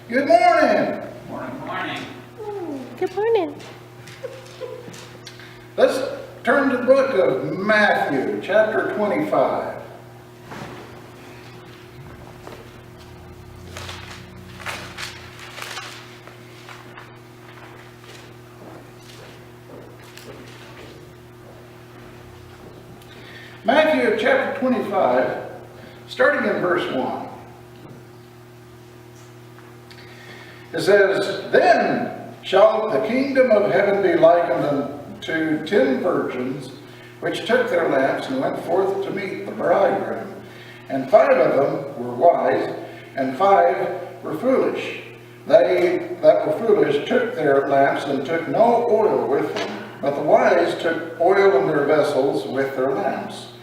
Good morning. Morning. Morning. Good morning. Let's turn to the book of Matthew, chapter 25. Matthew chapter 25, starting in verse 1. It says, "Then shall the kingdom of heaven be likened unto 10 virgins, which took their lamps and went forth to meet the bridegroom. And 5 of them were wise, and 5 were foolish. They that were foolish took their lamps and took no oil with them, but the wise took oil in their vessels with their lamps.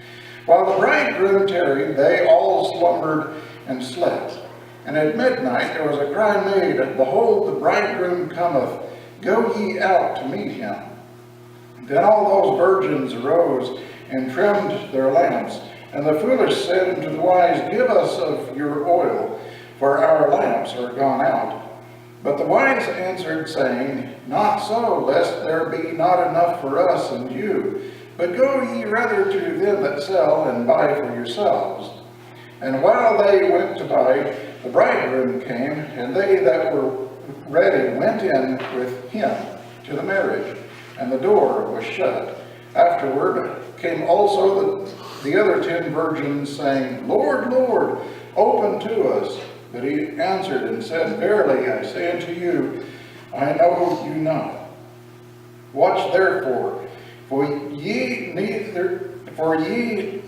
While the bridegroom tarried, they all slumbered and slept. And at midnight there was a cry made, Behold, the bridegroom cometh, go ye out to meet him. Then all those virgins arose and trimmed their lamps. And the foolish said unto the wise, Give us of your oil, for our lamps are gone out. But the wise answered, saying, Not so, lest there be not enough for us and you. But go ye rather to them that sell, and buy for yourselves. And while they went to buy, the bridegroom came, and they that were ready went in with him to the marriage, and the door was shut. Afterward came also the other 10 virgins, saying, Lord, Lord, open to us. But he answered and said, Verily I say unto you, I know you not. Watch therefore, for ye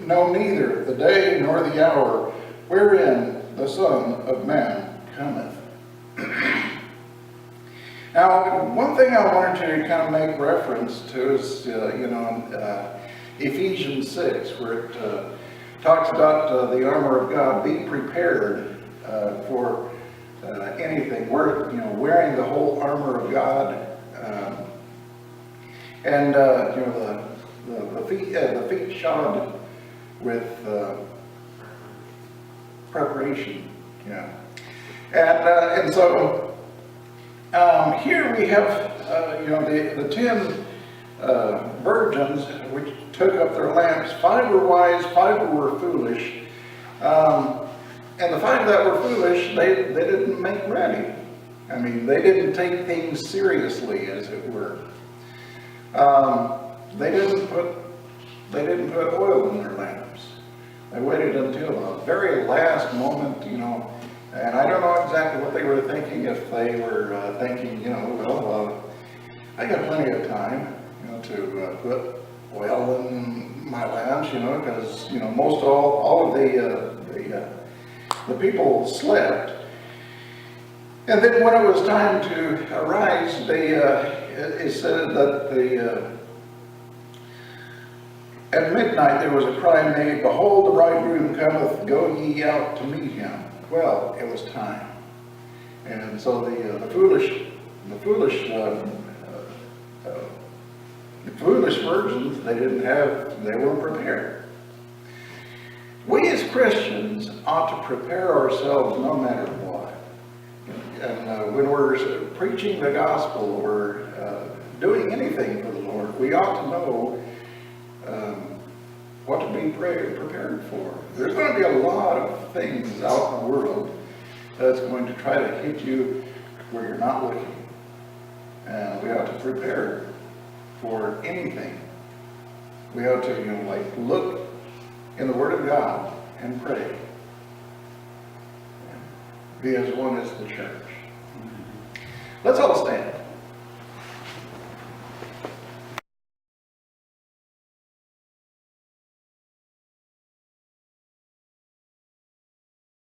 know neither the day nor the hour wherein the Son of Man cometh." Now, one thing I wanted to kind of make reference to is, Ephesians 6, where it talks about the armor of God. Be prepared for anything. Wearing the whole armor of God, the feet shod with preparation, and so here we have the 10 virgins which took up their lamps. 5 were wise, 5 were foolish, and the 5 that were foolish, they didn't make ready. I mean, they didn't take things seriously, as it were. They didn't put oil in their lamps. They waited until the very last moment, and I don't know exactly what they were thinking. If they were thinking, I got plenty of time, to put oil in my lamps, because most all of the people slept. And then when it was time to arise, it said that at midnight there was a cry made, Behold, the bridegroom cometh, go ye out to meet him. Well, it was time. And so the foolish virgins, they weren't prepared. We as Christians ought to prepare ourselves no matter what. And when we're preaching the gospel or doing anything for the Lord, we ought to know what to be prepared for. There's going to be a lot of things out in the world that's going to try to hit you where you're not looking. And we ought to prepare for anything. We ought to look in the Word of God and pray. Be as one as the church. Let's all